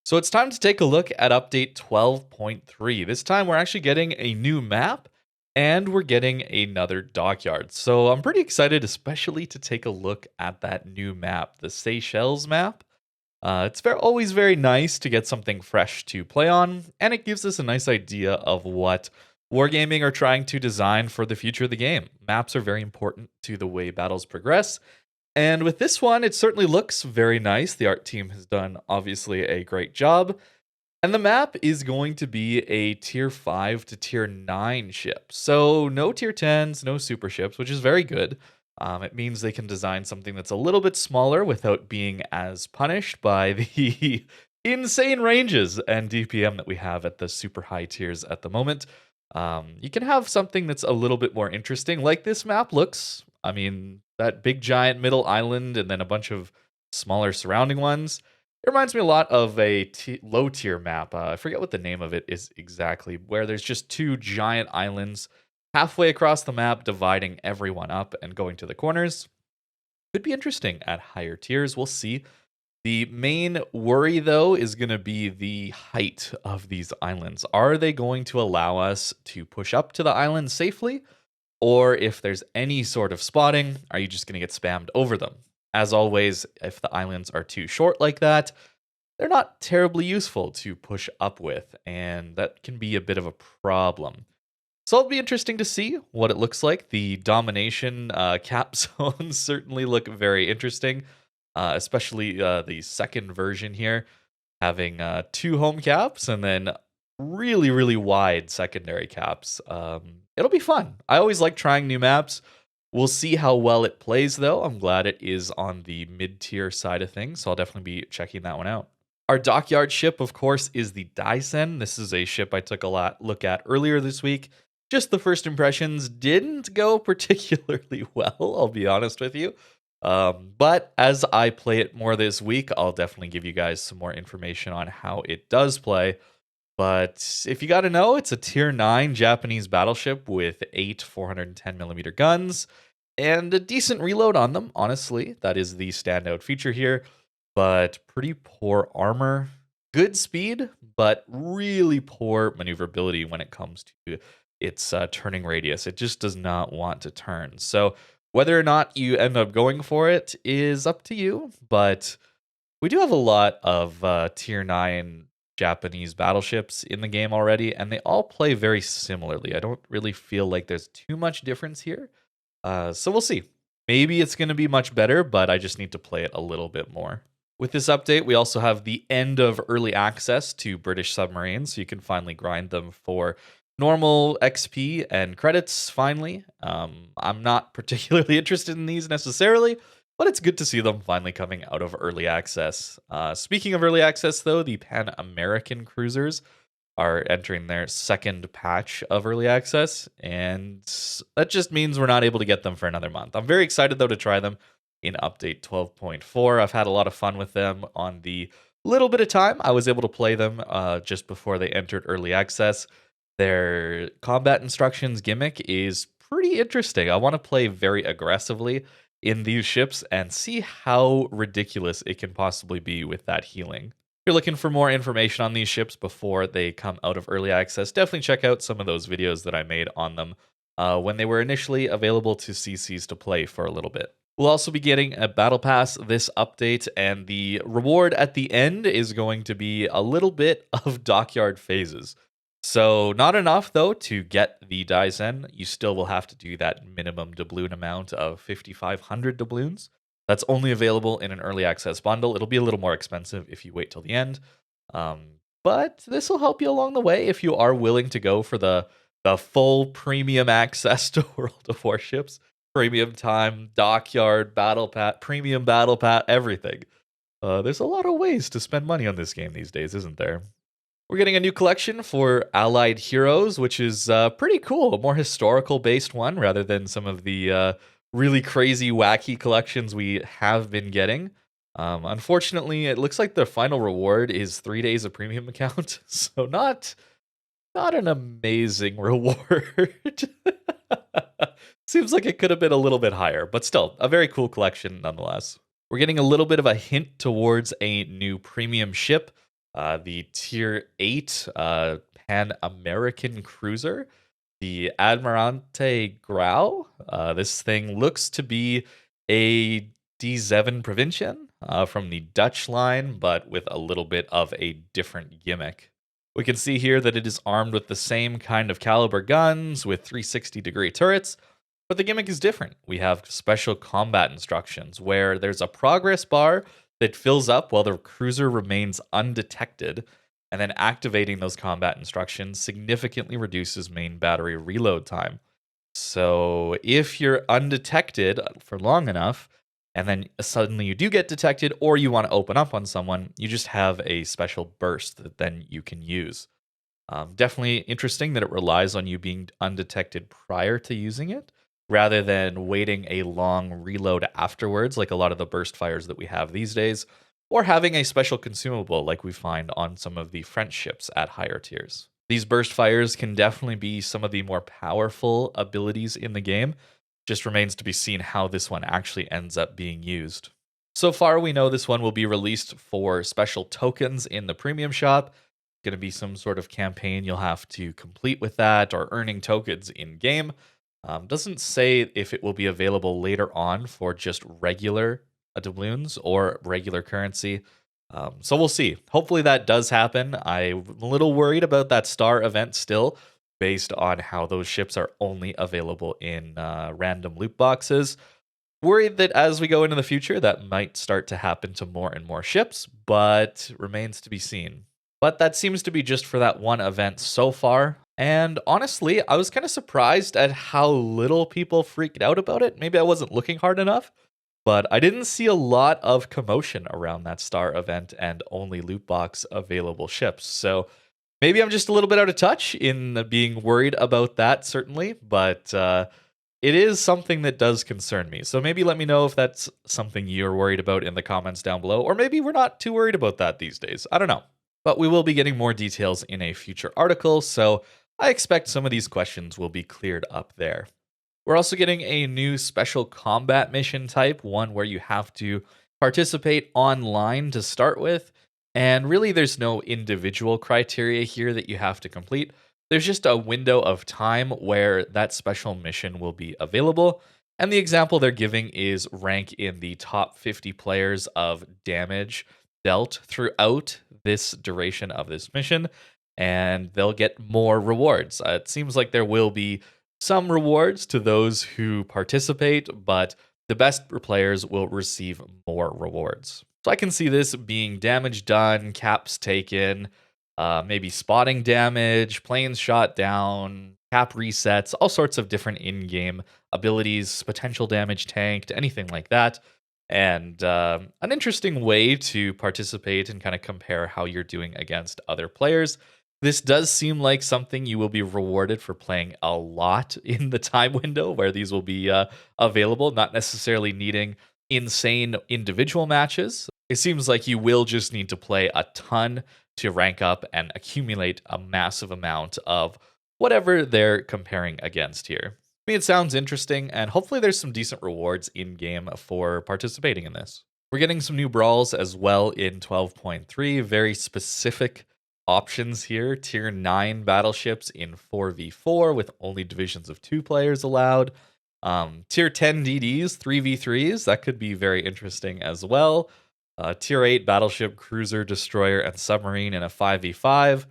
So it's time to take a look at update 12.3. This time we're actually getting a new map and we're getting another dockyard. So I'm pretty excited, especially to take a look at that new map, the Seychelles map. Always very nice to get something fresh to play on, and it gives us a nice idea of what Wargaming are trying to design for the future of the game. Maps are very important to the way battles progress, and with this one, it certainly looks very nice. The art team has done, obviously, a great job. And the map is going to be a tier 5 to tier 9 ship. So no tier 10s, no super ships, which is very good. It means they can design something that's a little bit smaller without being as punished by the insane ranges and DPM that we have at the super high tiers at the moment. You can have something that's a little bit more interesting, like this map looks. I mean, that big giant middle island and then a bunch of smaller surrounding ones. It reminds me a lot of a low tier map. I forget what the name of it is exactly, where there's just two giant islands halfway across the map, dividing everyone up and going to the corners. Could be interesting at higher tiers. We'll see. The main worry, though, is going to be the height of these islands. Are they going to allow us to push up to the island safely? Or if there's any sort of spotting, are you just going to get spammed over them? As always, if the islands are too short like that, they're not terribly useful to push up with, and that can be a bit of a problem. So it'll be interesting to see what it looks like. The domination cap zones certainly look very interesting, especially the second version here, having two home caps and then really, really wide secondary caps. It'll be fun. I always like trying new maps. We'll see how well it plays, though. I'm glad it is on the mid-tier side of things, so I'll definitely be checking that one out. Our dockyard ship, of course, is the Daisen. This is a ship I took a look at earlier this week. Just the first impressions didn't go particularly well, I'll be honest with you. But as I play it more this week, I'll definitely give you guys some more information on how it does play. But if you got to know, it's a tier 9 Japanese battleship with 8 410mm guns and a decent reload on them, honestly. That is the standout feature here. But pretty poor armor, good speed, but really poor maneuverability when it comes to its turning radius. It just does not want to turn. So whether or not you end up going for it is up to you. But we do have a lot of tier 9 Japanese battleships in the game already, and they all play very similarly. I don't really feel like there's too much difference here. So we'll see. Maybe it's going to be much better, but I just need to play it a little bit more. With this update, we also have the end of early access to British submarines, so you can finally grind them for normal XP and credits, finally. I'm not particularly interested in these necessarily, but it's good to see them finally coming out of early access. Speaking of early access, though, the Pan American cruisers are entering their second patch of early access, and that just means we're not able to get them for another month. I'm very excited, though, to try them in update 12.4. I've had a lot of fun with them on the little bit of time I was able to play them just before they entered early access. Their combat instructions gimmick is pretty interesting. I want to play very aggressively in these ships and see how ridiculous it can possibly be with that healing. If you're looking for more information on these ships before they come out of early access, definitely check out some of those videos that I made on them when they were initially available to CCs to play for a little bit. We'll also be getting a battle pass this update, and the reward at the end is going to be a little bit of dockyard phases. So not enough, though, to get the Daisen. You still will have to do that minimum doubloon amount of 5,500 doubloons. That's only available in an early access bundle. It'll be a little more expensive if you wait till the end. But this will help you along the way if you are willing to go for the full premium access to World of Warships. Premium time, dockyard, battle pat, premium battle pat, everything. There's a lot of ways to spend money on this game these days, isn't there? We're getting a new collection for Allied Heroes, which is pretty cool. A more historical-based one rather than some of the really crazy, wacky collections we have been getting. Unfortunately, it looks like the final reward is 3 days of premium account, so not an amazing reward. Seems like it could have been a little bit higher, but still, a very cool collection nonetheless. We're getting a little bit of a hint towards a new premium ship. the Tier 8 Pan American cruiser, the Admirante Grau. This thing looks to be a D7 Provincian from the Dutch line, but with a little bit of a different gimmick. We can see here that it is armed with the same kind of caliber guns with 360-degree turrets, but the gimmick is different. We have special combat instructions where there's a progress bar that fills up while the cruiser remains undetected, and then activating those combat instructions significantly reduces main battery reload time. So if you're undetected for long enough, and then suddenly you do get detected, or you want to open up on someone, you just have a special burst that then you can use. Definitely interesting that it relies on you being undetected prior to using it, rather than waiting a long reload afterwards, like a lot of the burst fires that we have these days, or having a special consumable like we find on some of the French ships at higher tiers. These burst fires can definitely be some of the more powerful abilities in the game. Just remains to be seen how this one actually ends up being used. So far, we know this one will be released for special tokens in the premium shop. Going to be some sort of campaign you'll have to complete with that, or earning tokens in game. Doesn't say if it will be available later on for just regular doubloons or regular currency. So we'll see. Hopefully that does happen. I'm a little worried about that star event still, based on how those ships are only available in random loot boxes. Worried that as we go into the future, that might start to happen to more and more ships, but remains to be seen. But that seems to be just for that one event so far. And honestly, I was kind of surprised at how little people freaked out about it. Maybe I wasn't looking hard enough, but I didn't see a lot of commotion around that star event and only loot box available ships. So maybe I'm just a little bit out of touch in being worried about that, certainly, but it is something that does concern me. So maybe let me know if that's something you're worried about in the comments down below, or maybe we're not too worried about that these days. I don't know. But we will be getting more details in a future article, so I expect some of these questions will be cleared up there. We're also getting a new special combat mission type, one where you have to participate online to start with. And really, there's no individual criteria here that you have to complete. There's just a window of time where that special mission will be available. And the example they're giving is rank in the top 50 players of damage dealt throughout this duration of this mission, and they'll get more rewards. It seems like there will be some rewards to those who participate, but the best players will receive more rewards. So I can see this being damage done, caps taken, maybe spotting damage, planes shot down, cap resets, all sorts of different in-game abilities, potential damage tanked, anything like that. And an interesting way to participate and kind of compare how you're doing against other players. This does seem like something you will be rewarded for playing a lot in the time window where these will be available, not necessarily needing insane individual matches. It seems like you will just need to play a ton to rank up and accumulate a massive amount of whatever they're comparing against here. I mean, it sounds interesting, and hopefully there's some decent rewards in-game for participating in this. We're getting some new brawls as well in 12.3, very specific options here. Tier 9 battleships in 4v4 with only divisions of 2 players allowed. Tier 10 DDs, 3v3s, that could be very interesting as well. Tier 8 battleship, cruiser, destroyer, and submarine in a 5v5.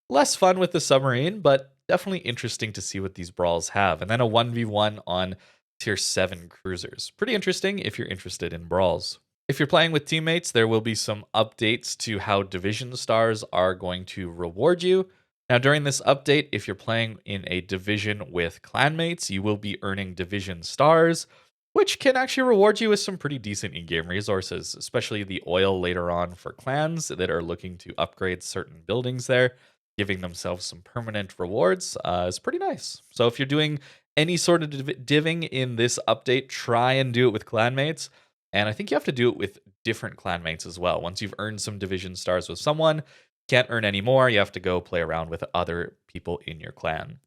Less fun with the submarine, but definitely interesting to see what these brawls have. And then a 1v1 on tier 7 cruisers. Pretty interesting if you're interested in brawls. If you're playing with teammates, there will be some updates to how division stars are going to reward you. Now, during this update, if you're playing in a division with clanmates, you will be earning division stars, which can actually reward you with some pretty decent in-game resources, especially the oil later on for clans that are looking to upgrade certain buildings there. Giving themselves some permanent rewards is pretty nice. So if you're doing any sort of diving in this update, try and do it with clanmates. And I think you have to do it with different clanmates as well. Once you've earned some division stars with someone, can't earn any more, you have to go play around with other people in your clan.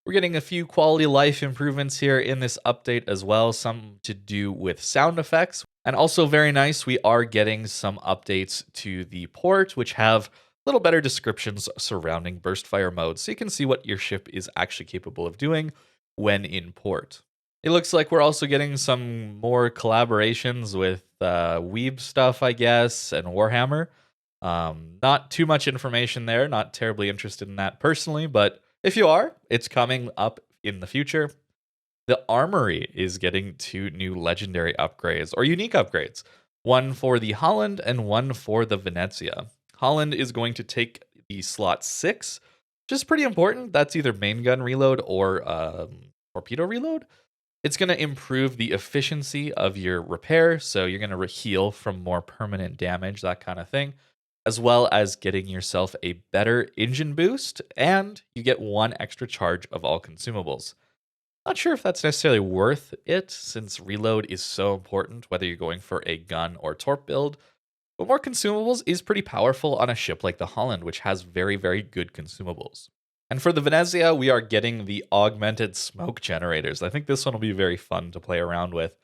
We're getting a few quality of life improvements here in this update as well, some to do with sound effects. And also very nice, we are getting some updates to the port, which have little better descriptions surrounding burst fire mode so you can see what your ship is actually capable of doing when in port. It looks like we're also getting some more collaborations with Weeb stuff, I guess, and Warhammer. Not too much information there, not terribly interested in that personally, but if you are, it's coming up in the future. The Armory is getting 2 new legendary upgrades, or unique upgrades. One for the Holland and one for the Venezia. Holland is going to take the slot 6, which is pretty important. That's either main gun reload or torpedo reload. It's going to improve the efficiency of your repair, so you're going to heal from more permanent damage, that kind of thing, as well as getting yourself a better engine boost, and you get 1 extra charge of all consumables. Not sure if that's necessarily worth it, since reload is so important, whether you're going for a gun or torp build, but more consumables is pretty powerful on a ship like the Holland, which has very, very good consumables. And for the Venezia, we are getting the augmented smoke generators. I think this one will be very fun to play around with.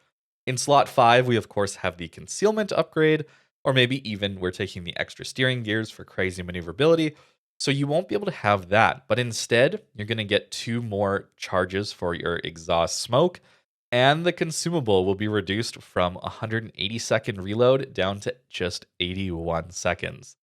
In slot 5, we of course have the concealment upgrade, or maybe even we're taking the extra steering gears for crazy maneuverability. So you won't be able to have that, but instead, you're going to get 2 more charges for your exhaust smoke, and the consumable will be reduced from 180-second reload down to just 81 seconds.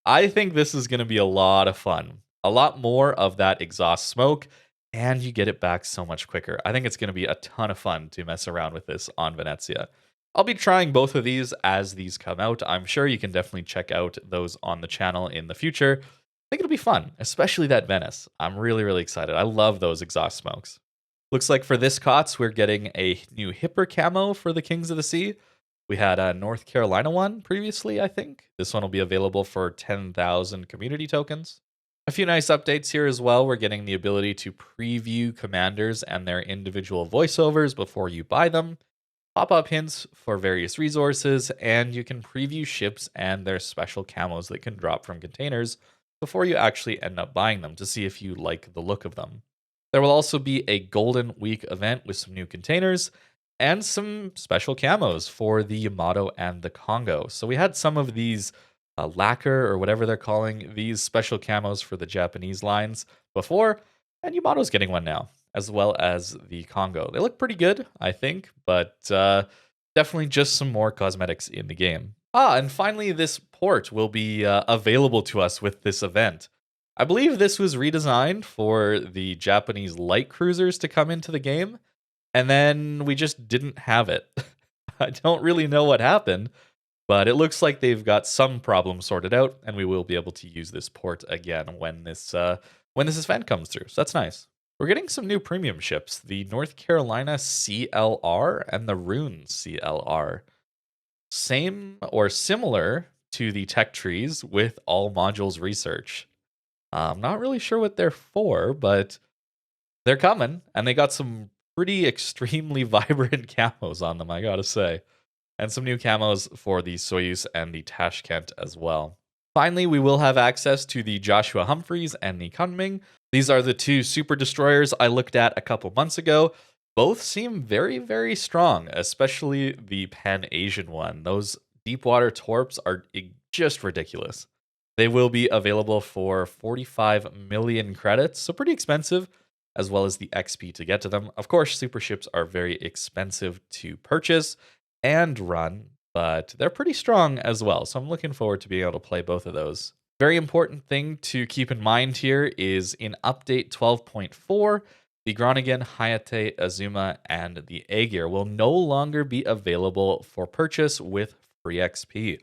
I think this is going to be a lot of fun. A lot more of that exhaust smoke, and you get it back so much quicker. I think it's going to be a ton of fun to mess around with this on Venezia. I'll be trying both of these as these come out. I'm sure you can definitely check out those on the channel in the future. I think it'll be fun, especially that Venice. I'm really, really excited. I love those exhaust smokes. Looks like for this COTS, we're getting a new Hipper Camo for the Kings of the Sea. We had a North Carolina one previously, I think. This one will be available for 10,000 community tokens. A few nice updates here as well. We're getting the ability to preview commanders and their individual voiceovers before you buy them, pop-up hints for various resources, and you can preview ships and their special camos that can drop from containers before you actually end up buying them to see if you like the look of them. There will also be a Golden Week event with some new containers and some special camos for the Yamato and the Congo. So we had some of these lacquer or whatever they're calling these special camos for the Japanese lines before, and Yamato's getting one now, as well as the Congo. They look pretty good, I think, but definitely just some more cosmetics in the game. And finally, this port will be available to us with this event. I believe this was redesigned for the Japanese light cruisers to come into the game, and then we just didn't have it. I don't really know what happened, but it looks like they've got some problem sorted out, and we will be able to use this port again when this event comes through. So that's nice. We're getting some new premium ships, the North Carolina CLR and the Rune CLR. Same or similar to the tech trees with all modules research. I'm not really sure what they're for, but they're coming, and they got some pretty extremely vibrant camos on them, I gotta say. And some new camos for the Soyuz and the Tashkent as well. Finally, we will have access to the Joshua Humphreys and the Kunming. These are the 2 super destroyers I looked at a couple months ago. Both seem very, very strong, especially the Pan-Asian one. Those deep water torps are just ridiculous. They will be available for 45 million credits, so pretty expensive, as well as the XP to get to them. Of course, super ships are very expensive to purchase and run, but they're pretty strong as well, so I'm looking forward to being able to play both of those. Very important thing to keep in mind here is in update 12.4, the Groningen, Hayate, Azuma, and the Aegir will no longer be available for purchase with free XP.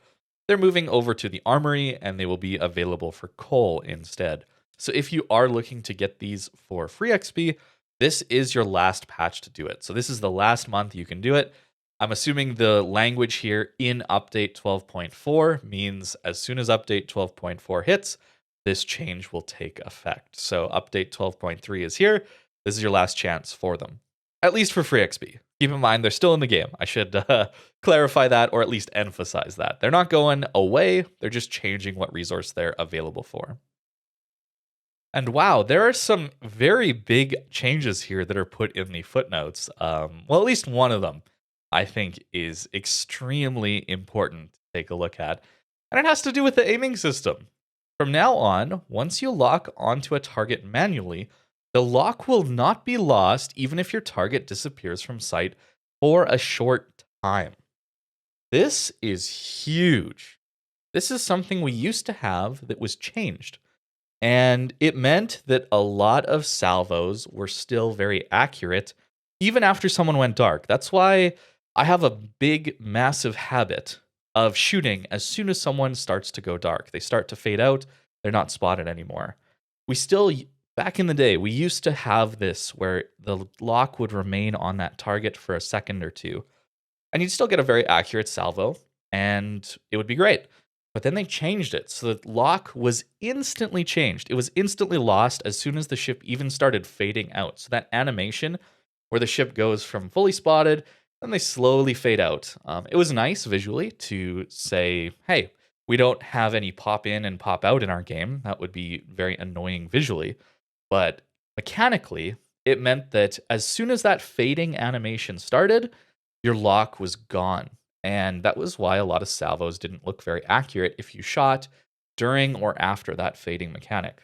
They're moving over to the Armory, and they will be available for coal instead. So if you are looking to get these for free XP, this is your last patch to do it. So this is the last month you can do it. I'm assuming the language here in update 12.4 means as soon as update 12.4 hits, this change will take effect. So update 12.3 is here. This is your last chance for them, at least for free XP. Keep in mind, they're still in the game. I should clarify that, or at least emphasize that. They're not going away. They're just changing what resource they're available for. And wow, there are some very big changes here that are put in the footnotes. Well, at least one of them I think is extremely important to take a look at. And it has to do with the aiming system. From now on, once you lock onto a target manually, the lock will not be lost even if your target disappears from sight for a short time. This is huge. This is something we used to have that was changed. And it meant that a lot of salvos were still very accurate even after someone went dark. That's why I have a big, massive habit of shooting as soon as someone starts to go dark. They start to fade out, they're not spotted anymore. We still, back in the day, we used to have this where the lock would remain on that target for a second or two, and you'd still get a very accurate salvo, and it would be great. But then they changed it, so the lock was instantly changed. It was instantly lost as soon as the ship even started fading out. So that animation where the ship goes from fully spotted, and they slowly fade out. It was nice visually to say, hey, we don't have any pop in and pop out in our game. That would be very annoying visually. But mechanically, it meant that as soon as that fading animation started, your lock was gone. And that was why a lot of salvos didn't look very accurate if you shot during or after that fading mechanic.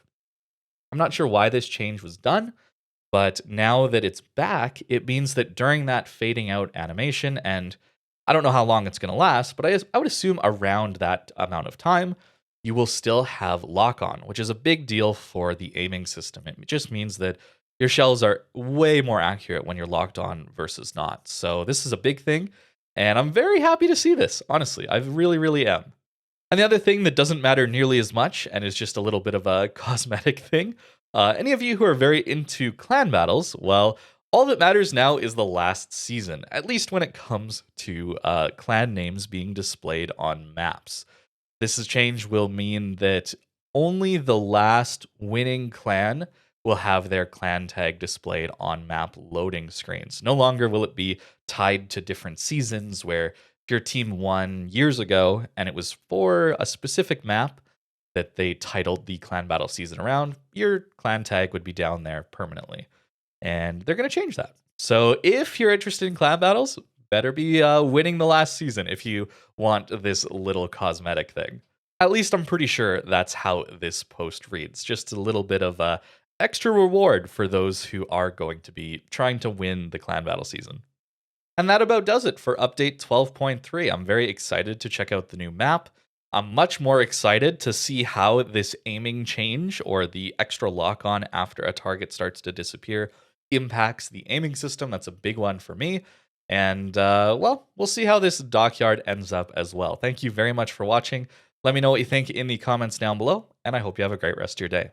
I'm not sure why this change was done, but now that it's back, it means that during that fading out animation, and I don't know how long it's going to last, but I would assume around that amount of time, you will still have lock on, which is a big deal for the aiming system. It just means that your shells are way more accurate when you're locked on versus not. So this is a big thing, and I'm very happy to see this, honestly. I really, really am. And the other thing that doesn't matter nearly as much, and is just a little bit of a cosmetic thing, any of you who are very into clan battles, well, all that matters now is the last season, at least when it comes to clan names being displayed on maps. This change will mean that only the last winning clan will have their clan tag displayed on map loading screens. No longer will it be tied to different seasons where if your team won years ago and it was for a specific map that they titled the clan battle season around, your clan tag would be down there permanently. And they're going to change that. So if you're interested in clan battles, better be winning the last season if you want this little cosmetic thing. At least I'm pretty sure that's how this post reads. Just a little bit of extra reward for those who are going to be trying to win the clan battle season. And that about does it for update 12.3. I'm very excited to check out the new map. I'm much more excited to see how this aiming change, or the extra lock on after a target starts to disappear, impacts the aiming system. That's a big one for me. And well, we'll see how this dockyard ends up as well. Thank you very much for watching. Let me know what you think in the comments down below, and I hope you have a great rest of your day.